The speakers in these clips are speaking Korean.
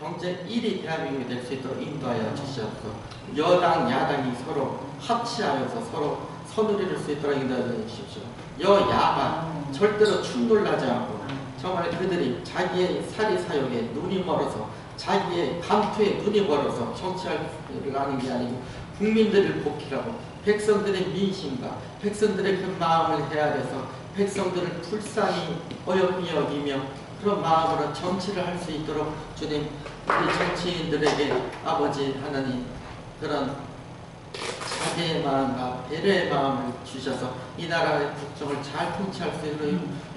경제 1위 대한민국이 될 수 있도록 인도하여 주시옵소서. 여당 야당이 서로 합치하여서 서로 선을 이룰 수 있도록 인도하여 주십시오. 여야가 절대로 충돌나지 않고 정말 그들이 자기의 사리사욕에 눈이 멀어서 자기의 감투에 눈이 멀어서 정치하는 게 아니고 국민들을 복귀하고 백성들의 민심과 백성들의 그 마음을 헤아려서 백성들을 불쌍히 어여삐 여기며 그런 마음으로 정치를 할 수 있도록 주님, 우리 정치인들에게 아버지 하나님 그런 자비의 마음과 배려의 마음을 주셔서 이 나라의 국정을 잘 통치할 수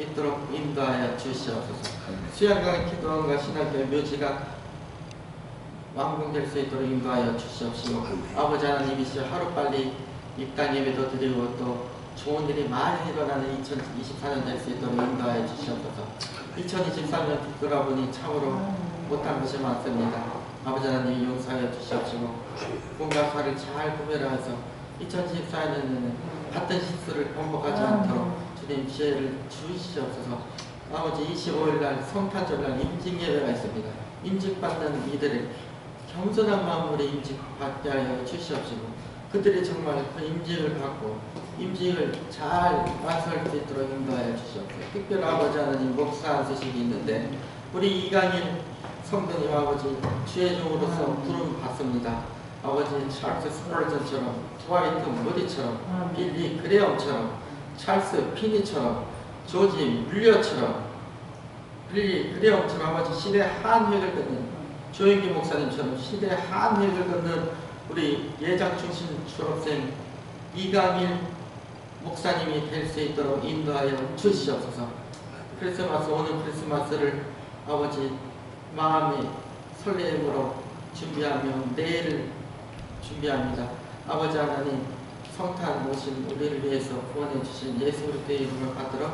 있도록 인도하여 주시옵소서. 수양강 기도원과 신학교회 묘지가 완공될 수 있도록 인도하여 주시옵시고 아버지 하나님이시여 하루빨리 입당 예배도 드리고 또 좋은 일이 많이 일어나는 2024년 될 수 있도록 인도하여 주시옵소서. 2023년 돌아보니 참으로 못한 것이 많습니다. 아버지 하나님 용서하여 주시옵시고 꿈과 사를 잘 구별해서 2024년에는 같은 실수를 반복하지 않도록 주님 지혜를 주시옵소서. 아버지 25일날 성탄절날 임직예배가 있습니다. 임직받는 이들을 겸손한 마음으로 임직받게 하여 주시옵시고 그들이 정말 그 임직을 받고 임직을 잘 완수할 수 있도록 인도하여 주시옵소서. 특별히 아버지 하나님 목사 소식이 있는데 우리 이강일 성도님 아버지 주의 종으로서 부름 받습니다. 아버지 찰스 스펄전처럼 트와이트 모디처럼 빌리 그레엄처럼 찰스 피니처럼 조지 뮬러처럼 빌리 그레엄처럼 아버지 시대 한획을 걷는 조영기 목사님처럼 시대 한획을 걷는 우리 예장 출신 졸업생 이강일 목사님이 될 수 있도록 인도하여 주시옵소서. 크리스마스 오늘 크리스마스를 아버지 마음의 설렘으로 준비하며 내일을 준비합니다. 아버지 하나님 성탄 오신 우리를 위해서 구원해 주신 예수 그리스도의 이름을 받들어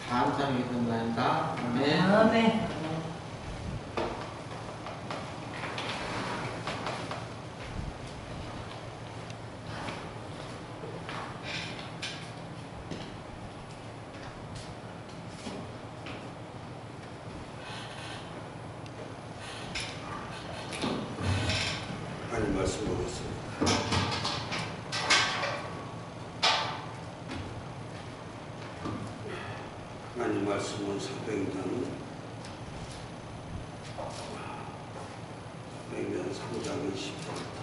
감사하며 기도합니다. 아멘. 아멘. 하나님 말씀 보겠습니다. 하나님 말씀은 사도행전 3장 20절부터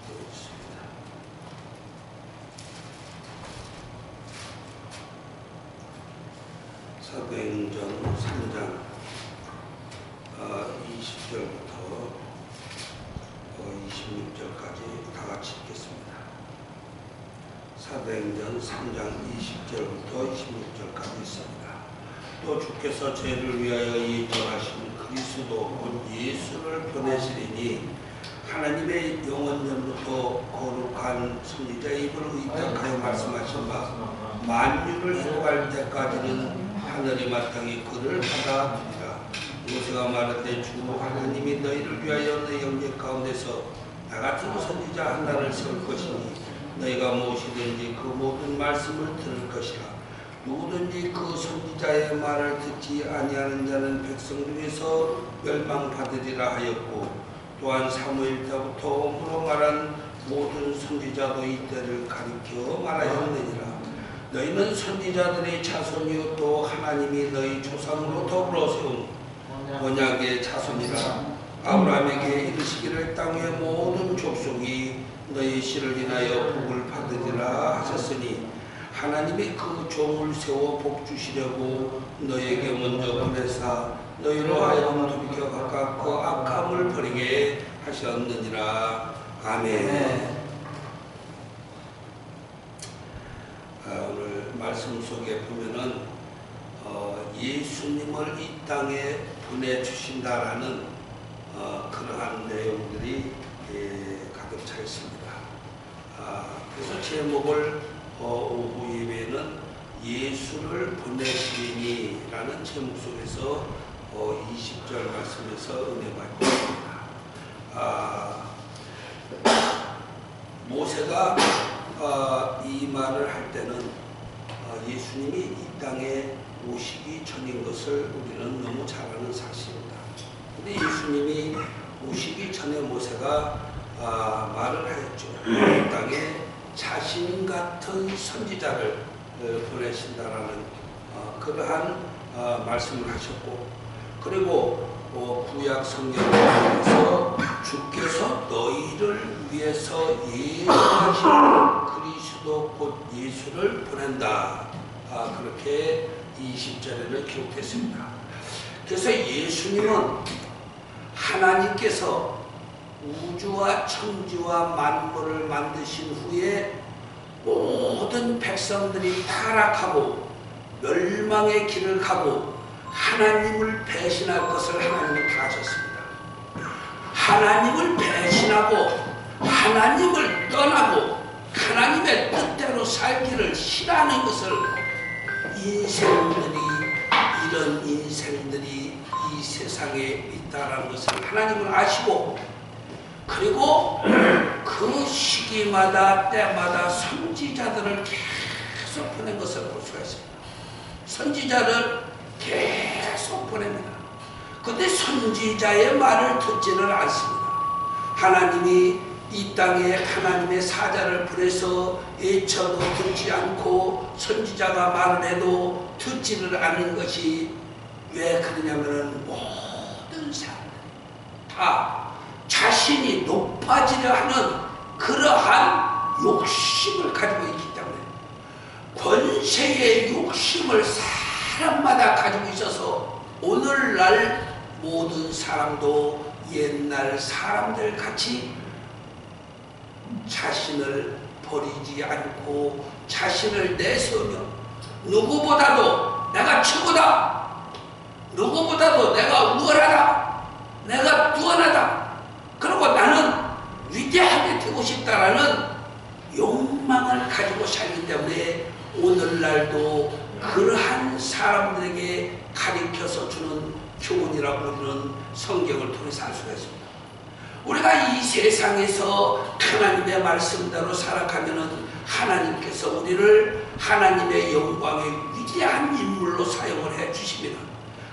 보겠습니다. 사도행전 3장 20절부터 26절까지 다 같이 읽겠습니다. 사도행전 3장 20절부터 26절까지 있습니다. 또 주께서 저희를 위하여 예정하신 그리스도 곧 예수를 보내시리니 하나님의 영원전부터 거룩한 선지자의 입을 의탁하여 말씀하신 바 만유를 해할 때까지는 하늘이 마땅히 그를 받아들이라. 모세가 말하되 주 하나님이 너희를 위하여 너희 영계 가운데서 나같은 선지자 하나를 세울 것이니 너희가 무엇이든지 그 모든 말씀을 들을 것이라. 누구든지 그 선지자의 말을 듣지 아니하는 자는 백성 중에서 멸망받으리라 하였고 또한 사무엘 때부터 오므로 말한 모든 선지자도 이때를 가리켜 말하였느니라. 너희는 선지자들의 자손이요 또 하나님이 너희 조상으로 더불어 세운 언약의 자손이라. 아브라함에게 이르시기를 땅의 모든 족속이 너희 씨를 인하여 복을 받으리라 하셨으니 하나님이 그 종을 세워 복 주시려고 너희에게 먼저 보내사 너희로 하여금 돌이켜 각각 그 악함을 버리게 하셨느니라. 아멘. 오늘 말씀 속에 보면은 예수님을 이 땅에 보내주신다라는 그러한 내용들이 가득 차 있습니다. 그래서 제목을 오후 예배는 예수를 보내시리니라는 제목 속에서 20절 말씀에서 은혜 받고 있습니다. 모세가 이 말을 할 때는 예수님이 이 땅에 오시기 전인 것을 우리는 너무 잘 아는 사실입니다. 전에 모세가 말을 하였죠. 이 땅에 자신 같은 선지자를 보내신다라는 그러한 말씀을 하셨고, 그리고 구약 성경에서 주께서 너희를 위해서 예정하신 그리스도 곧 예수를 보낸다. 그렇게 20절에는 기록됐습니다. 그래서 예수님은 하나님께서 우주와 천지와 만물을 만드신 후에 모든 백성들이 타락하고 멸망의 길을 가고 하나님을 배신할 것을 하나님은 다 하셨습니다. 하나님을 배신하고 하나님을 떠나고 하나님의 뜻대로 살기를 싫어하는 것을 이런 인생들이 이 세상에 있다는 것을 하나님은 아시고, 그리고 그 시기마다 때마다 선지자들을 계속 보낸 것을 볼 수가 있습니다. 선지자를 계속 보냅니다. 그런데 선지자의 말을 듣지는 않습니다. 하나님이 이 땅에 하나님의 사자를 보내서 애쳐도 듣지 않고 선지자가 말을 해도 듣지를 않는 것이 왜 그러냐면은 모든 사람들 다 자신이 높아지려 하는 그러한 욕심을 가지고 있기 때문에, 권세의 욕심을 사람마다 가지고 있어서 오늘날 모든 사람도 옛날 사람들 같이 자신을 버리지 않고 자신을 내세우며 누구보다도 내가 최고다, 누구보다도 내가 우월하다, 내가 뛰어나다, 그리고 나는 위대하게 되고 싶다라는 욕망을 가지고 살기 때문에 오늘날도 그러한 사람들에게 가르쳐서 주는 교훈이라고 부르는 성경을 통해서 알 수가 있습니다. 우리가 이 세상에서 하나님의 말씀대로 살아가면은 하나님께서 우리를 하나님의 영광의 위대한 인물로 사용을 해 주십니다.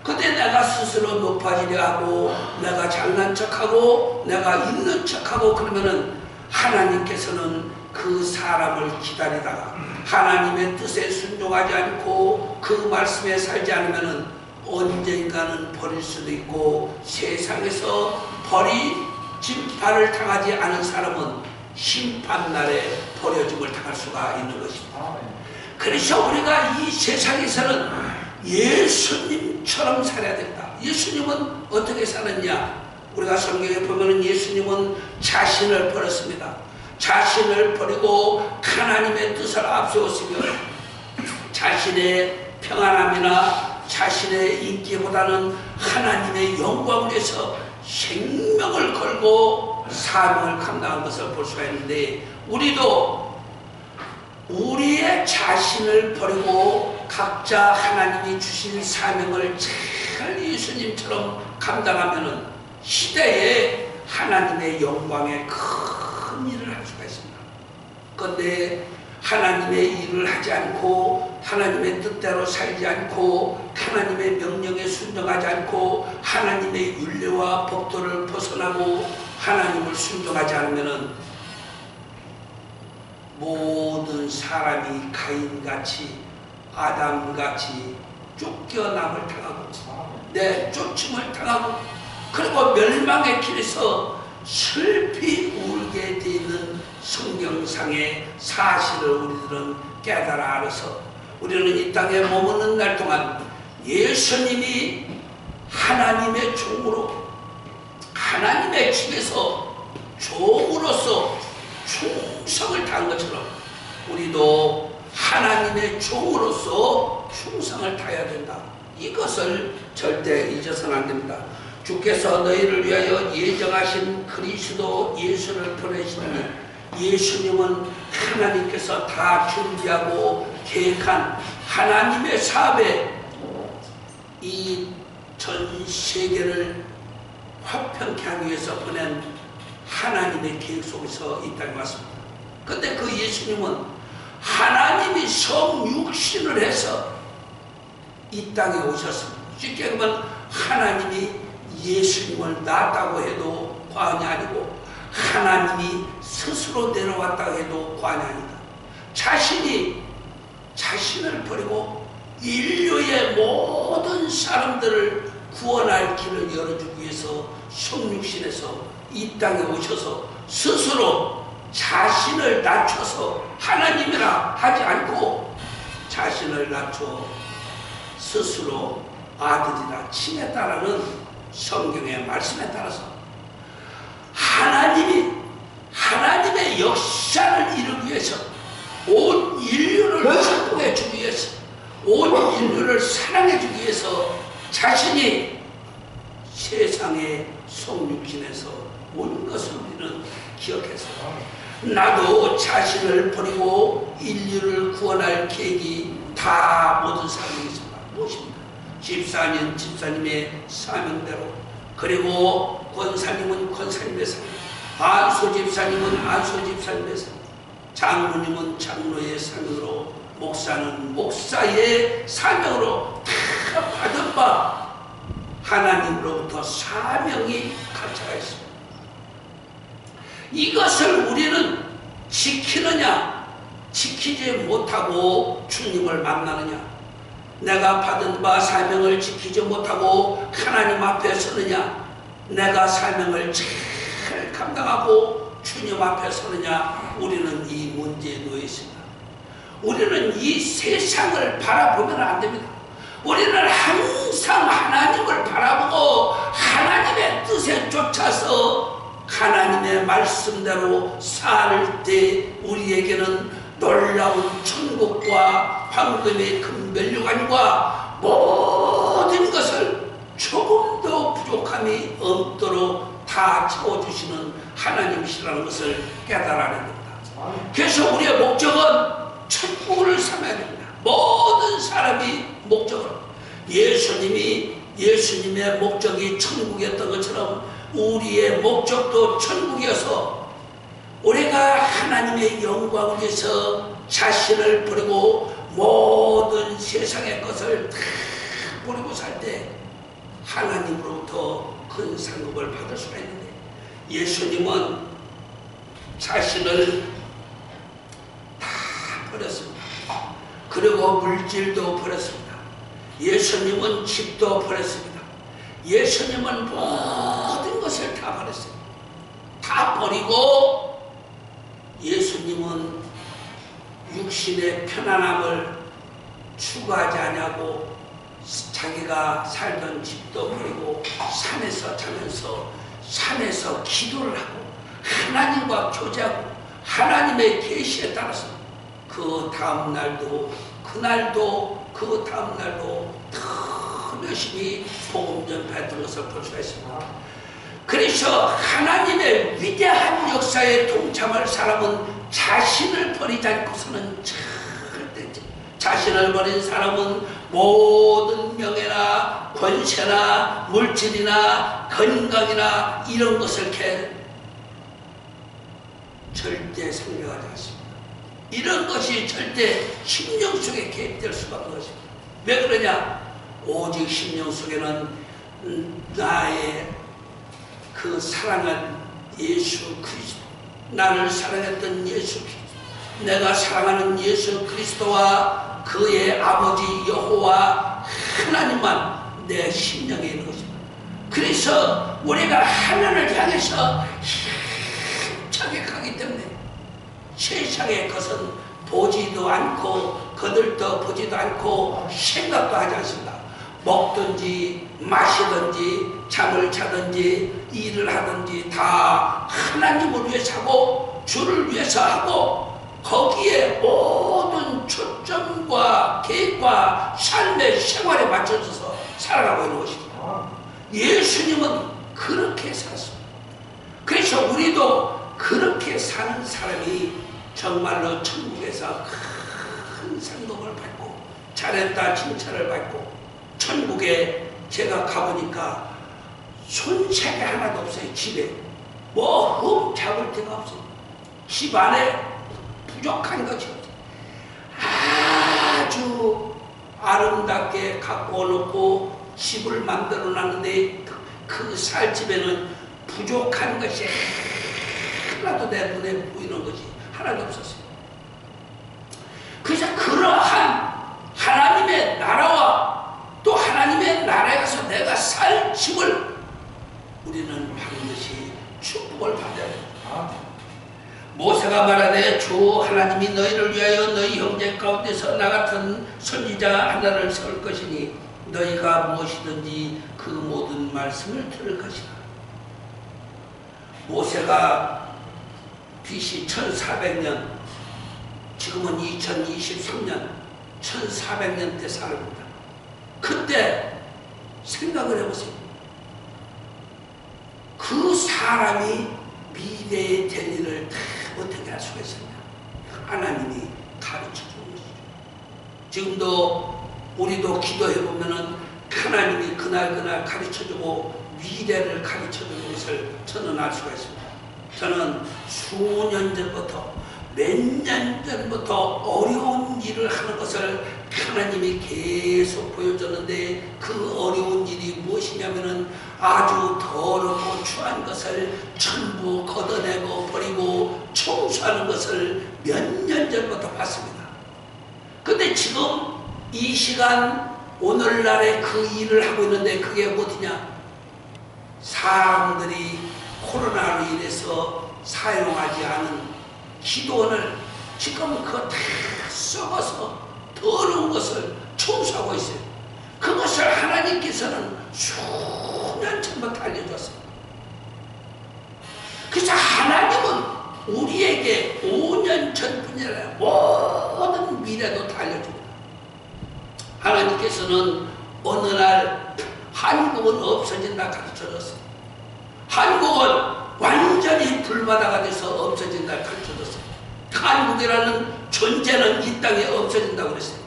근데 내가 스스로 높아지려 하고 내가 잘난 척하고 내가 있는 척하고 그러면은 하나님께서는 그 사람을 기다리다가 하나님의 뜻에 순종하지 않고 그 말씀에 살지 않으면은 언젠가는 버릴 수도 있고, 세상에서 버림받을 당하지 않은 사람은 심판날에 버려짐을 당할 수가 있는 것입니다. 그래서 우리가 이 세상에서는 예수님처럼 살아야 된다. 예수님은 어떻게 살았냐? 우리가 성경에 보면 예수님은 자신을 버렸습니다. 자신을 버리고 하나님의 뜻을 앞세웠으며 자신의 평안함이나 자신의 인기보다는 하나님의 영광을 위해서 생명을 걸고 사명을 감당한 것을 볼 수가 있는데, 우리도 우리의 자신을 버리고 각자 하나님이 주신 사명을 잘 예수님처럼 감당하면 시대에 하나님의 영광의 큰 일을 할 수가 있습니다. 그런데 하나님의 일을 하지 않고 하나님의 뜻대로 살지 않고 하나님의 명령에 순종하지 않고 하나님의 율례와 법도를 벗어나고 하나님을 순종하지 않으면 모든 사람이 가인같이 아담같이 쫓겨남을 당하고 내쫓음을 당하고 그리고 멸망의 길에서 슬피 울게 되는 성경상의 사실을 우리들은 깨달아 알아서 우리는 이 땅에 머무는 날 동안 예수님이 하나님의 종으로 하나님의 집에서 종으로서 충성을 다한 것처럼 우리도 하나님의 종으로서 충성을 다해야 된다. 이것을 절대 잊어서는 안 됩니다. 주께서 너희를 위하여 예정하신 그리스도 예수를 보내시니 예수님은 하나님께서 다 준비하고 계획한 하나님의 사업에 이 전 세계를 화평케 하기 위해서 보낸 하나님의 계획 속에서 이 땅에 왔습니다. 그런데 그 예수님은 하나님이 성육신을 해서 이 땅에 오셨습니다. 쉽게 보면 하나님이 예수님을 낳았다고 해도 과언이 아니고 하나님이 스스로 내려왔다고 해도 과언이 아니다. 자신을 버리고 인류의 모든 사람들을 구원할 길을 열어주기 위해서 성육신에서 이 땅에 오셔서 스스로 자신을 낮춰서 하나님이라 하지 않고 자신을 낮춰 스스로 아들이라 칭했다라는 성경의 말씀에 따라서 하나님의 역사를 이루기 위해서 온 인류를 축복해 주기 위해서 온 인류를 사랑해 주기 위해서 자신이 세상의 성육신에서 온 것을 우리는 기억해서 나도 자신을 버리고 인류를 구원할 계획이 다 모든 사람에게 있습니다. 무엇입니까? 집사님, 집사님의 사명대로, 그리고 권사님은 권사님의 사명, 안수 집사님은 안수 집사님의 사명, 장로님은 장로의 사명으로, 목사는 목사의 사명으로 다 받은 바 하나님으로부터 사명이 가차가 있습니다. 이것을 우리는 지키느냐, 지키지 못하고 주님을 만나느냐, 내가 받은 바 사명을 지키지 못하고 하나님 앞에 서느냐, 내가 사명을 잘 감당하고 주님 앞에 서느냐, 우리는 이 문제에 놓여 있습니다. 우리는 이 세상을 바라보면 안 됩니다. 우리는 항상 하나님을 바라보고 하나님의 뜻에 쫓아서 하나님의 말씀대로 살 때 우리에게는 놀라운 천국과 황금의 금면류관과 모든 것을 조금도 부족함이 없도록 다 채워주시는 하나님이시라는 것을 깨달아야 됩니다. 그래서 우리의 목적은 천국을 삼아야 됩니다. 모든 사람이 목적으로, 예수님의 목적이 천국이었던 것처럼 우리의 목적도 천국이어서 우리가 하나님의 영광을 위해서 자신을 버리고 모든 세상의 것을 다 버리고 살 때 하나님으로부터 큰 상급을 받을 수가 있는데, 예수님은 자신을 다 버렸습니다. 그리고 물질도 버렸습니다. 예수님은 집도 버렸습니다. 예수님은 모든 것을 다 버렸어요. 다 버리고 예수님은 육신의 편안함을 추구하지 않냐고 자기가 살던 집도 버리고 산에서 자면서 산에서 기도를 하고 하나님과 교제하고 하나님의 계시에 따라서 그 다음 날도 그 다음 날도 더 열심히 복음 전파했던 것을 볼 수가 있습니다. 그래서 하나님의 위대한 역사에 동참할 사람은 자신을 버리지 않고서는 절대, 자신을 버린 사람은 모든 명예나 권세나 물질이나 건강이나 이런 것을 이렇게 절대 생각하지 않습니다. 이런 것이 절대 심령 속에 개입될 수밖에 없습니다. 왜 그러냐? 오직 심령 속에는 나의 그 사랑한 예수 그리스도, 나를 사랑했던 예수 그리스도, 내가 사랑하는 예수 그리스도와 그의 아버지 여호와 하나님만 내 심령에 있는 것입니다. 그래서 우리가 하나님을 향해서 힘차게 가기 때문에 세상의 것은 보지도 않고 거들떠 보지도 않고 생각도 하지 않습니다. 먹든지 마시든지 잠을 자든지 일을 하든지 다 하나님을 위해서 하고 주를 위해서 하고 거기에 모든 초점과 계획과 삶의 생활에 맞춰져서 살아가고 있는 것입니다. 예수님은 그렇게 살았습니다. 그래서 우리도 그렇게 사는 사람이 정말로 천국에서 큰 상급을 받고 잘했다 칭찬을 받고, 천국에 제가 가보니까 손색이 하나도 없어요. 집에 뭐 흠잡을 데가 없어요. 집 안에 부족한 것이 없어요. 아주 아름답게 갖고 놓고 집을 만들어 놨는데 그 살 집에는 부족한 것이 하나도 내 눈에 보이는 것이 하나도 없었어요. 그래서 그러한 하나님의 나라와 또 하나님의 나라에 가서 내가 살 힘을 우리는 반드시 축복을 받아야 됩니다. 모세가 말하되 주 하나님이 너희를 위하여 너희 형제 가운데서 나 같은 선지자 하나를 세울 것이니 너희가 무엇이든지 그 모든 말씀을 들을 것이다. 모세가 BC 1400년, 지금은 2023년 1400년 때 살았습니다. 그때 생각을 해보세요. 그 사람이 미래의 될 일을 다 어떻게 할 수가 있었냐? 하나님이 가르쳐 주는 것이죠. 지금도 우리도 기도해보면은 하나님이 그날 가르쳐주고 미래를 가르쳐주는 것을 저는 알 수가 있습니다. 저는 수년 전부터 몇 년 전부터 어려운 일을 하는 것을 하나님이 계속 보여줬는데 그 어려운 일이 무엇이냐면은 아주 더럽고 추한 것을 전부 걷어내고 버리고 청소하는 것을 몇 년 전부터 봤습니다. 근데 지금 이 시간 오늘날에 그 일을 하고 있는데 그게 뭐냐? 사람들이 코로나로 인해서 사용하지 않은 기도원을 지금 그거 다 썩어서 더러운 것을 청소하고 있어요. 그것을 하나님께서는 수년 전부터 알려줬어요. 그래서 하나님은 우리에게 5년 전뿐이 아니라 모든 미래도 다 알려줍니다. 하나님께서는 어느 날 한국은 없어진다 가르쳐줬어요. 한국은 완전히 불바다가 돼서 없어진다 가르쳐줬어요. 한국이라는 존재는 이 땅에 없어진다고 그랬어요.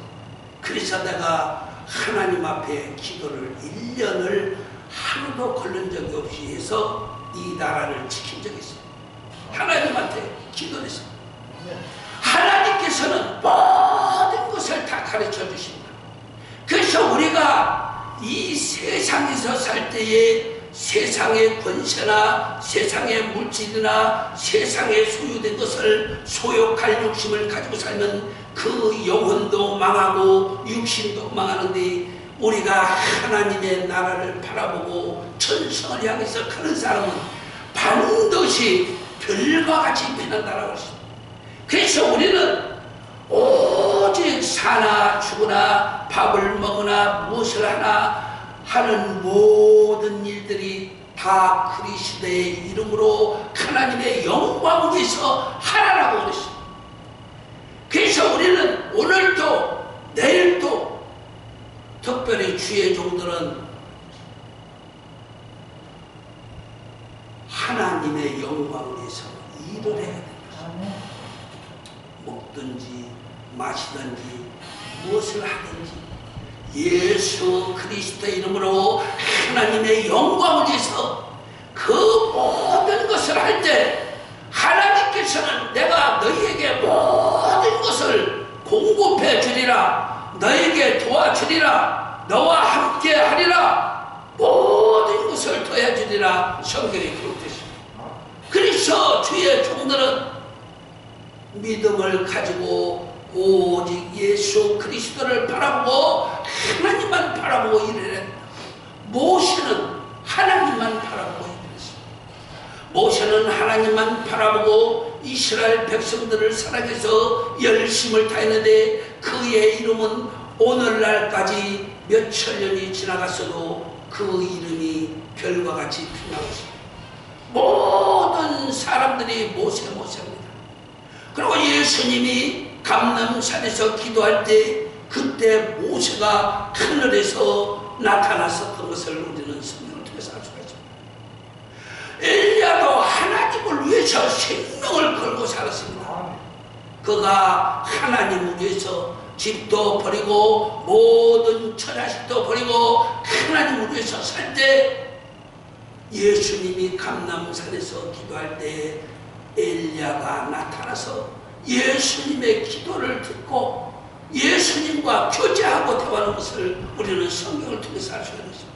그래서 내가 하나님 앞에 기도를 1년을 하루도 걸른 적이 없이 해서 이 나라를 지킨 적이 있어요. 하나님한테 기도를 했어요. 하나님께서는 모든 것을 다 가르쳐 주십니다. 그래서 우리가 이 세상에서 살 때에 세상의 권세나 세상의 물질이나 세상에 소유된 것을 소욕할 욕심을 가지고 살면 그 영혼도 망하고 육신도 망하는데 우리가 하나님의 나라를 바라보고 천성을 향해서 가는 사람은 반드시 별과 같이 빛난다라고 했습니다. 그래서 우리는 오직 사나 죽으나 밥을 먹으나 무엇을 하나 하는 모든 일들이 다 그리스도의 이름으로 하나님의 영광을 위해서 하라라고 그랬습니다. 그래서 우리는 오늘도 내일도 특별히 주의 종들은 하나님의 영광을 위해서 일을 해야 됩니다. 먹든지 마시든지 무엇을 하든지 예수 그리스도의 이름으로 하나님의 영광을 위해서 그 모든 것을 할 때 하나님께서는 내가 너희에게 모든 것을 공급해 주리라, 너에게 도와주리라, 너와 함께 하리라, 모든 것을 더해 주리라 성경에 기록됐습니다. 그래서 주의 종들은 믿음을 가지고 오직 예수 그리스도를 바라보고 하나님만 바라보고 일을 했다. 모세는 하나님만 바라보고 일을 했습니다. 모세는 하나님만 바라보고 이스라엘 백성들을 살아계서 열심을 다했는데 그의 이름은 오늘날까지 몇천 년이 지나갔어도 그 이름이 별과 같이 빛나고 있습니다. 모든 사람들이 모세입니다. 그리고 예수님이 감람산에서 기도할 때 그때 모세가 하늘에서 나타났었던 것을 우리는 성경을 통해서 알 수가 있습니다. 엘리야도 하나님을 위해서 생명을 걸고 살았습니다. 그가 하나님을 위해서 집도 버리고 모든 처자식도 버리고 하나님을 위해서 살 때 예수님이 감람산에서 기도할 때 엘리야가 나타나서 예수님의 기도를 듣고 예수님과 교제하고 대화하는 것을 우리는 성경을 통해서 알 수가 있습니다.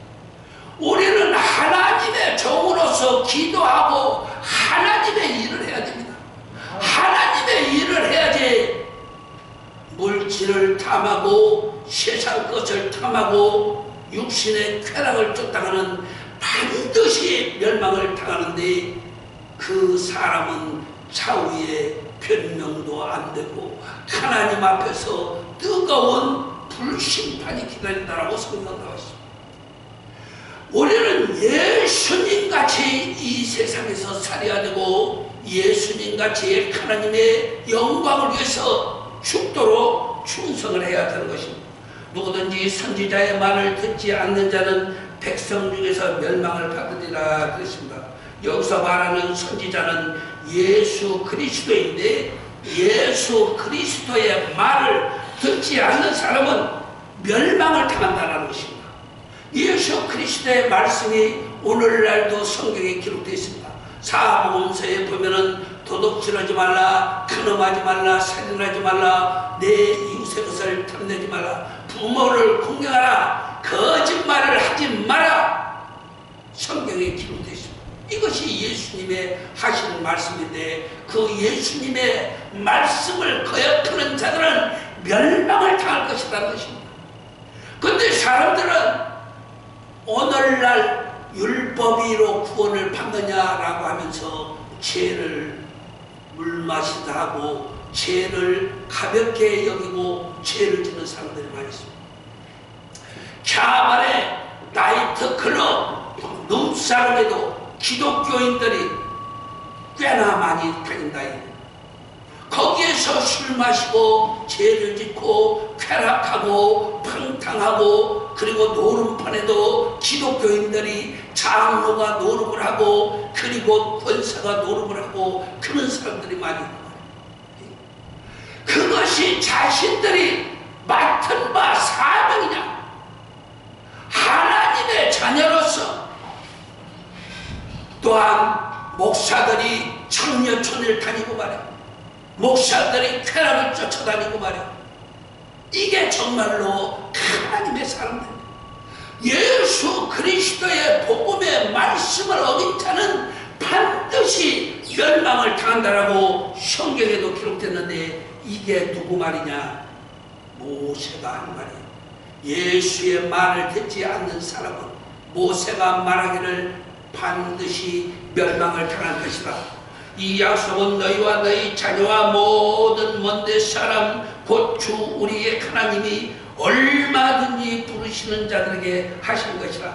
우리는 하나님의 종으로서 기도하고 하나님의 일을 해야 됩니다. 하나님의 일을 해야지 물질을 탐하고 세상 것을 탐하고 육신의 쾌락을 쫓다가는 반드시 멸망을 당하는데, 그 사람은 차후에 변명도 안 되고 하나님 앞에서 뜨거운 불심판이 기다린다라고 성경 나왔습니다. 우리는 예수님같이 이 세상에서 살아야 되고, 예수님같이 하나님의 영광을 위해서 죽도록 충성을 해야 되는 것입니다. 누구든지 선지자의 말을 듣지 않는 자는 백성 중에서 멸망을 받으리라 그랬습니다. 여기서 말하는 선지자는 예수 그리스도인데, 예수 그리스도의 말을 듣지 않는 사람은 멸망을 당한다는 것입니다. 예수 그리스도의 말씀이 오늘날도 성경에 기록되어 있습니다. 사복음서에 보면은 도둑질하지 말라, 간음하지 말라, 살인하지 말라, 내 이웃의 것을 탐내지 말라, 부모를 공경하라, 거짓말을 하지 마라, 성경에 기록되어 있습니다. 이것이 예수님의 하시는 말씀인데, 그 예수님의 말씀을 거역하는 자들은 멸망을 당할 것이라는 것입니다. 그런데 사람들은 오늘날 율법이로 구원을 받느냐라고 하면서 죄를 물 마시다 하고 죄를 가볍게 여기고 죄를 짓는 사람들이 많이 있습니다. 자만의 나이트클럽, 눈싸움에도 기독교인들이 꽤나 많이 다닌다. 거기에서 술 마시고 죄를 짓고 쾌락하고 팡탕하고, 그리고 노름판에도 기독교인들이 장로가 노름을 하고 그리고 권사가 노름을 하고 그런 사람들이 많이 있는 거예요. 그것이 자신들이 맡은 바 사명이냐? 하나님의 자녀로서. 또한 목사들이 청년촌을 다니고 말이야. 목사들이 쾌락을 쫓아다니고 말이야. 이게 정말로 하나님의 사람들. 예수 그리스도의 복음의 말씀을 어긴 자는 반드시 멸망을 당한다라고 성경에도 기록됐는데, 이게 누구 말이냐? 모세가 한 말이에요. 예수의 말을 듣지 않는 사람은 모세가 말하기를 반드시 멸망을 당할 것이다. 이 약속은 너희와 너희 자녀와 모든 먼데 사람 곧 주 우리의 하나님이 얼마든지 부르시는 자들에게 하신 것이라.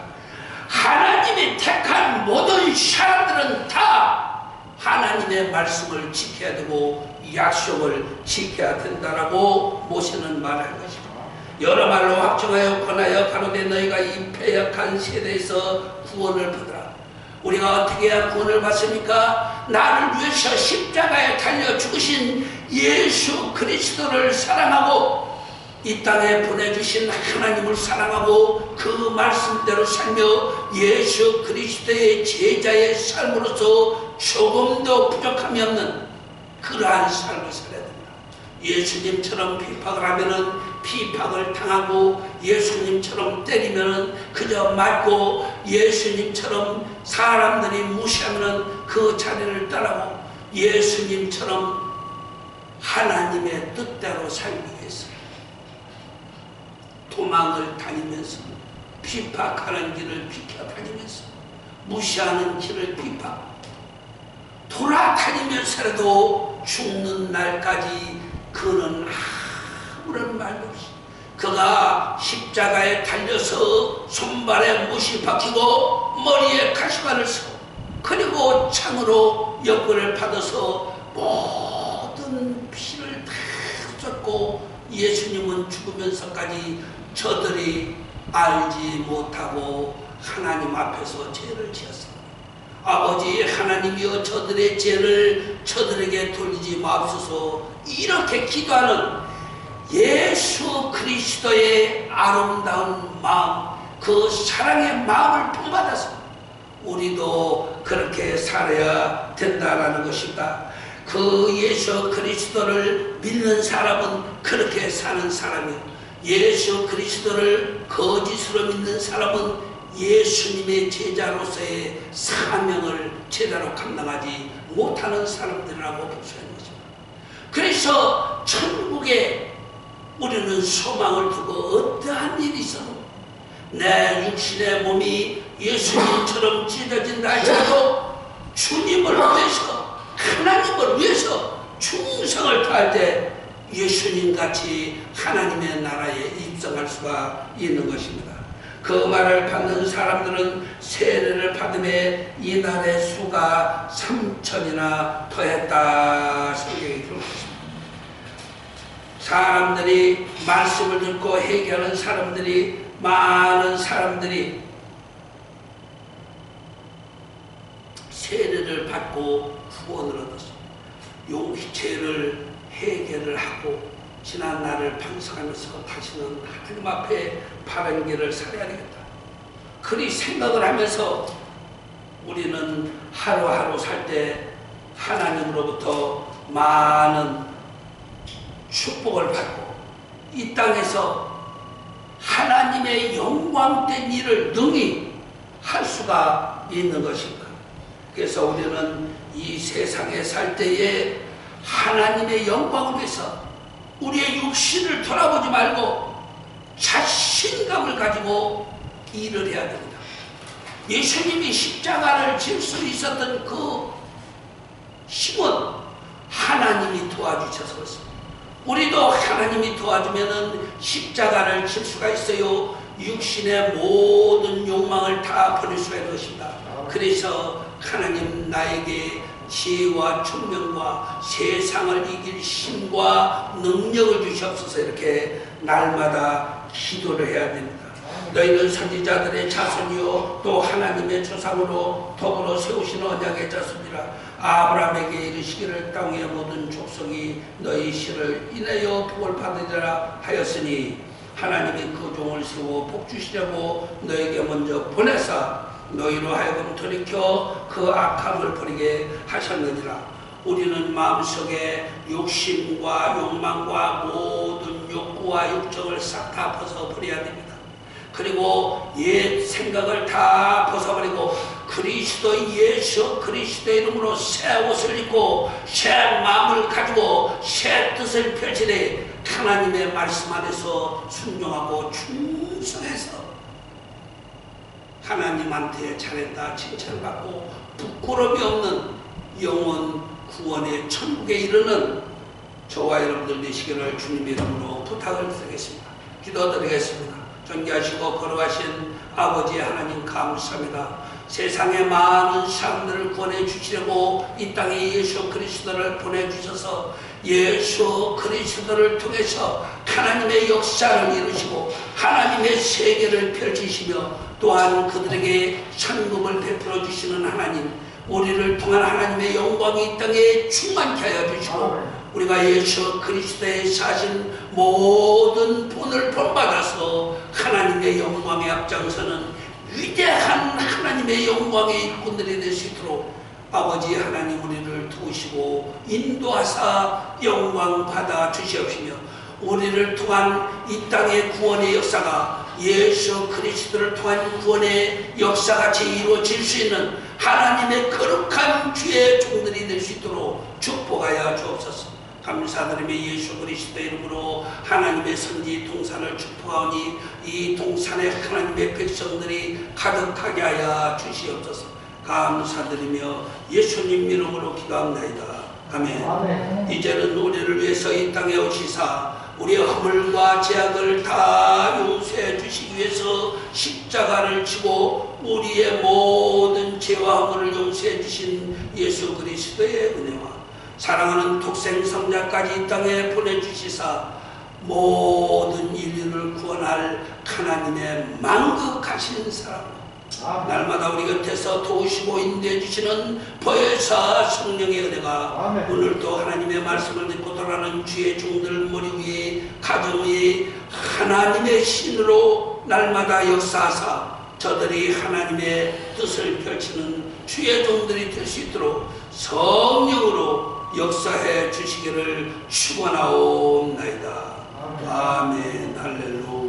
하나님이 택한 모든 사람들은 다 하나님의 말씀을 지켜야 되고 약속을 지켜야 된다라고 모세는 말할 것입니다. 여러 말로 확정하여 권하여 가로되 너희가 이 패역한 세대에서 구원을 받으라. 우리가 어떻게 해야 구원을 받습니까? 나를 위해서 십자가에 달려 죽으신 예수 그리스도를 사랑하고 이 땅에 보내주신 하나님을 사랑하고 그 말씀대로 살며 예수 그리스도의 제자의 삶으로서 조금도 부족함이 없는 그러한 삶을 살아야 됩니다. 예수님처럼 비판을 하면은 비판을 당하고, 예수님처럼 때리면은 그저 맞고, 예수님처럼 사람들이 무시하면은 그 자리를 떠나고, 예수님처럼 하나님의 뜻대로 살기 위해서 도망을 다니면서, 비박하는 길을 비켜다니면서, 무시하는 길을 비박, 돌아다니면서라도 죽는 날까지 그는 아무런 말도 없이 그가 십자가에 달려서 손발에 못이 박히고 머리에 가시관을 쓰고 그리고 창으로 역권을 받아서 모든 피를 다 쏟고, 예수님은 죽으면서까지 저들이 알지 못하고 하나님 앞에서 죄를 지었습니다. 아버지 하나님이여 저들의 죄를 저들에게 돌리지 마옵소서. 이렇게 기도하는 예수 그리스도의 아름다운 마음, 그 사랑의 마음을 본받아서 우리도 그렇게 살아야 된다라는 것입니다. 그 예수 그리스도를 믿는 사람은 그렇게 사는 사람이요, 예수 그리스도를 거짓으로 믿는 사람은 예수님의 제자로서의 사명을 제대로 감당하지 못하는 사람들이라고 볼 수 있는 것입니다. 그래서 천국에 우리는 소망을 두고 어떠한 일이 있어도 내 육신의 몸이 예수님처럼 찢어진다 할지라도 주님을 위해서, 하나님을 위해서 충성을 다할 때 예수님같이 하나님의 나라에 입성할 수가 있는 것입니다. 그 말을 받는 사람들은 세례를 받음에 이날의 수가 3천이나 더했다 성경이 기록했습니다. 사람들이 말씀을 듣고 회개하는 사람들이, 많은 사람들이 세례를 받고 구원을 얻었습니다. 용죄를 회개를 하고 지난 날을 반성하면서 다시는 하나님 앞에 바른 길을 살아야 되겠다. 그리 생각을 하면서 우리는 하루하루 살 때 하나님으로부터 많은 축복을 받고 이 땅에서 하나님의 영광된 일을 능히 할 수가 있는 것입니다. 그래서 우리는 이 세상에 살 때에 하나님의 영광을 위해서 우리의 육신을 돌아보지 말고 자신감을 가지고 일을 해야 됩니다. 예수님이 십자가를 질 수 있었던 그 힘은 하나님이 도와주셔서 그렇습니다. 우리도 하나님이 도와주면은 십자가를 질 수가 있어요. 육신의 모든 욕망을 다 버릴 수가 있는 것입니다. 그래서 하나님 나에게 지혜와 총명과 세상을 이길 힘과 능력을 주시옵소서 이렇게 날마다 기도를 해야 됩니다. 너희는 선지자들의 자손이요 또 하나님의 조상으로 더불어 세우신 언약의 자손이라. 아브라함에게 이르시기를 땅의 모든 족속이 너희 씨를 인하여 복을 받으리라 하였으니 하나님이 그 종을 세워 복 주시려고 너에게 먼저 보내사 너희로 하여금 돌이켜 그 악함을 버리게 하셨느니라. 우리는 마음속에 욕심과 욕망과 모든 욕구와 욕정을 싹 다 벗어버려야 됩니다. 그리고 옛 생각을 다 벗어버리고 그리스도 예수 그리스도의 이름으로 새 옷을 입고 새 마음을 가지고 새 뜻을 펼치되 하나님의 말씀 안에서 순종하고 충성해서 하나님한테 잘했다 칭찬받고 부끄러움이 없는 영원 구원의 천국에 이르는 저와 여러분들 되시기를 주님의 이름으로 부탁을 드리겠습니다. 기도드리겠습니다. 존귀하시고 거룩하신 아버지 하나님 감사합니다. 세상에 많은 사람들을 구원해 주시려고 이 땅에 예수 그리스도를 보내주셔서 예수 그리스도를 통해서 하나님의 역사를 이루시고 하나님의 세계를 펼치시며 또한 그들에게 천국을 베풀어 주시는 하나님, 우리를 통한 하나님의 영광이 이 땅에 충만케 하여 주시고 우리가 예수 그리스도의 사신 모든 분을 본받아서 하나님의 영광에 앞장서는 위대한 하나님의 영광의 일꾼들이 될 수 있도록 아버지 하나님 우리를 도우시고 인도하사 영광 받아 주시옵시며 우리를 통한 이 땅의 구원의 역사가 예수 그리스도를 통한 구원의 역사같이 이루어질 수 있는 하나님의 거룩한 주의 종들이 될 수 있도록 축복하여 주옵소서. 감사드리며 예수 그리스도의 이름으로 하나님의 선지 동산을 축복하오니 이 동산에 하나님의 백성들이 가득하게 하여 주시옵소서. 감사드리며 예수님 이름으로 기도합나이다. 아멘. 아멘. 이제는 우리를 위해서 이 땅에 오시사 우리의 허물과 죄악을 다 용서해 주시기 위해서 십자가를 지고 우리의 모든 죄와 허물을 용서해 주신 예수 그리스도의 은혜와 사랑하는 독생 성자까지 이 땅에 보내주시사 모든 인류를 구원할 하나님의 만극하신 사랑 날마다 우리 곁에서 도우시고 인도해 주시는 보혜사 성령의 은혜가 오늘도 하나님의 말씀을 듣고 돌아가는 주의 종들 머리 위에 가정 위에 하나님의 신으로 날마다 역사하사 저들이 하나님의 뜻을 펼치는 주의 종들이 될 수 있도록 성령으로 역사해 주시기를 축원하옵나이다. 아멘. 할렐루야.